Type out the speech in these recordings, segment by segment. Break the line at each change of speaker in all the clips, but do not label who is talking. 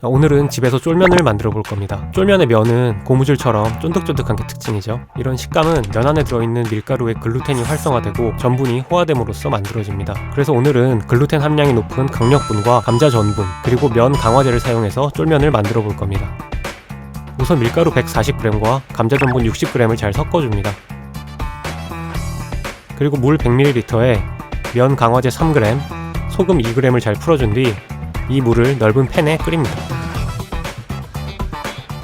오늘은 집에서 쫄면을 만들어 볼 겁니다. 쫄면의 면은 고무줄처럼 쫀득쫀득한 게 특징이죠. 이런 식감은 면 안에 들어있는 밀가루의 글루텐이 활성화되고 전분이 호화됨으로써 만들어집니다. 그래서 오늘은 글루텐 함량이 높은 강력분과 감자 전분 그리고 면 강화제를 사용해서 쫄면을 만들어 볼 겁니다. 우선 밀가루 140g과 감자 전분 60g을 잘 섞어줍니다. 그리고 물 100ml에 면 강화제 3g, 소금 2g을 잘 풀어준 뒤 이 물을 넓은 팬에 끓입니다.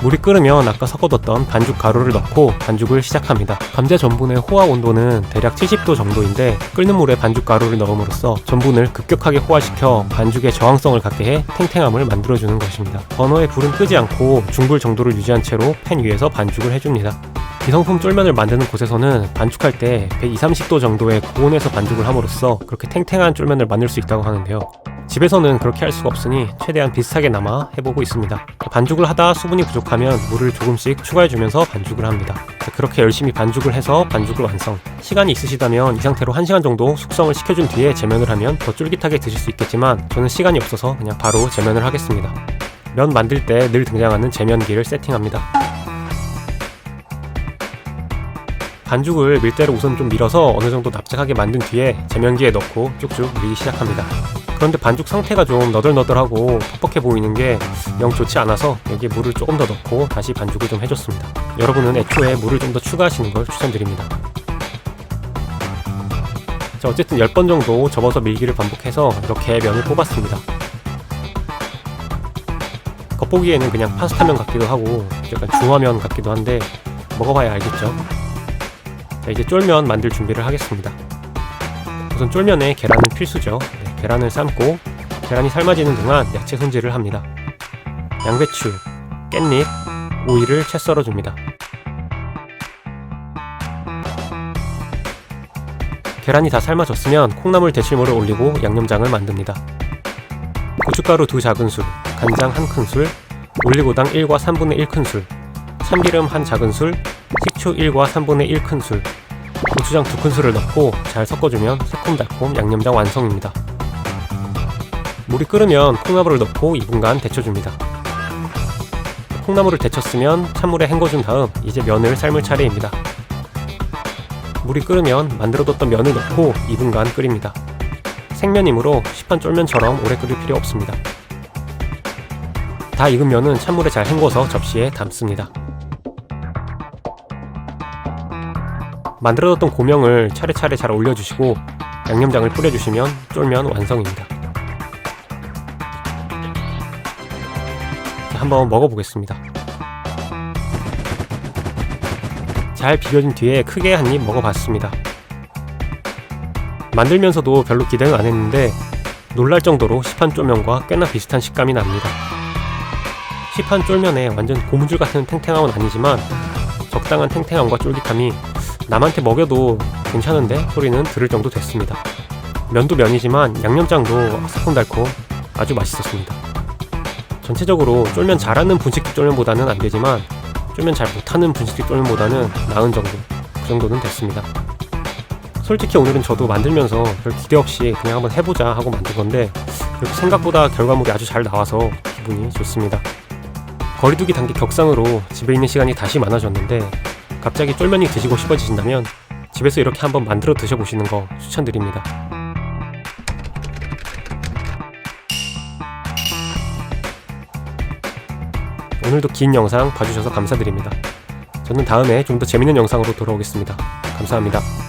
물이 끓으면 아까 섞어뒀던 반죽 가루를 넣고 반죽을 시작합니다. 감자 전분의 호화 온도는 대략 70도 정도인데 끓는 물에 반죽 가루를 넣음으로써 전분을 급격하게 호화시켜 반죽의 저항성을 갖게 해 탱탱함을 만들어주는 것입니다. 버너에 불은 끄지 않고 중불 정도를 유지한 채로 팬 위에서 반죽을 해줍니다. 기성품 쫄면을 만드는 곳에서는 반죽할 때 120, 30도 정도의 고온에서 반죽을 함으로써 그렇게 탱탱한 쫄면을 만들 수 있다고 하는데요. 집에서는 그렇게 할 수가 없으니 최대한 비슷하게나마 해보고 있습니다. 반죽을 하다 수분이 부족하면 물을 조금씩 추가해주면서 반죽을 합니다. 그렇게 열심히 반죽을 해서 반죽을 완성. 시간이 있으시다면 이 상태로 1시간 정도 숙성을 시켜준 뒤에 재면을 하면 더 쫄깃하게 드실 수 있겠지만 저는 시간이 없어서 그냥 바로 재면을 하겠습니다. 면 만들 때 늘 등장하는 재면기를 세팅합니다. 반죽을 밀대로 우선 좀 밀어서 어느 정도 납작하게 만든 뒤에 재면기에 넣고 쭉쭉 밀기 시작합니다. 그런데 반죽 상태가 좀 너덜너덜하고 퍽퍽해 보이는 게 영 좋지 않아서 여기에 물을 조금 더 넣고 다시 반죽을 좀 해줬습니다. 여러분은 애초에 물을 좀 더 추가하시는 걸 추천드립니다. 자, 어쨌든 10번 정도 접어서 밀기를 반복해서 이렇게 면을 뽑았습니다. 겉보기에는 그냥 파스타면 같기도 하고 약간 중화면 같기도 한데 먹어봐야 알겠죠? 자, 이제 쫄면 만들 준비를 하겠습니다. 우선 쫄면에 계란은 필수죠. 계란을 삶고 계란이 삶아지는 동안 야채 손질을 합니다. 양배추, 깻잎, 오이를 채 썰어줍니다. 계란이 다 삶아졌으면 콩나물 데칠물을 올리고 양념장을 만듭니다. 고춧가루 2작은술, 간장 1큰술, 올리고당 1과 3분의 1큰술, 참기름 1작은술, 식초 1과 3분의 1큰술, 고추장 2큰술을 넣고 잘 섞어주면 새콤달콤 양념장 완성입니다. 물이 끓으면 콩나물을 넣고 2분간 데쳐줍니다. 콩나물을 데쳤으면 찬물에 헹궈준 다음 이제 면을 삶을 차례입니다. 물이 끓으면 만들어뒀던 면을 넣고 2분간 끓입니다. 생면이므로 시판 쫄면처럼 오래 끓일 필요 없습니다. 다 익은 면은 찬물에 잘 헹궈서 접시에 담습니다. 만들어뒀던 고명을 차례차례 잘 올려주시고 양념장을 뿌려주시면 쫄면 완성입니다. 자, 한번 먹어보겠습니다. 잘 비벼진 뒤에 크게 한 입 먹어봤습니다. 만들면서도 별로 기대는 안 했는데 놀랄 정도로 시판 쫄면과 꽤나 비슷한 식감이 납니다. 시판 쫄면에 완전 고무줄 같은 탱탱함은 아니지만 적당한 탱탱함과 쫄깃함이 남한테 먹여도 괜찮은데 소리는 들을 정도 됐습니다. 면도 면이지만 양념장도 새콤달콤 아주 맛있었습니다. 전체적으로 쫄면 잘하는 분식집 쫄면보다는 안되지만 쫄면 잘 못하는 분식집 쫄면보다는 나은 정도, 그 정도는 됐습니다. 솔직히 오늘은 저도 만들면서 별 기대 없이 그냥 한번 해보자 하고 만든 건데 이렇게 생각보다 결과물이 아주 잘 나와서 기분이 좋습니다. 거리두기 단계 격상으로 집에 있는 시간이 다시 많아졌는데 갑자기 쫄면이 드시고 싶어지신다면 집에서 이렇게 한번 만들어 드셔보시는 거 추천드립니다. 오늘도 긴 영상 봐주셔서 감사드립니다. 저는 다음에 좀 더 재밌는 영상으로 돌아오겠습니다. 감사합니다.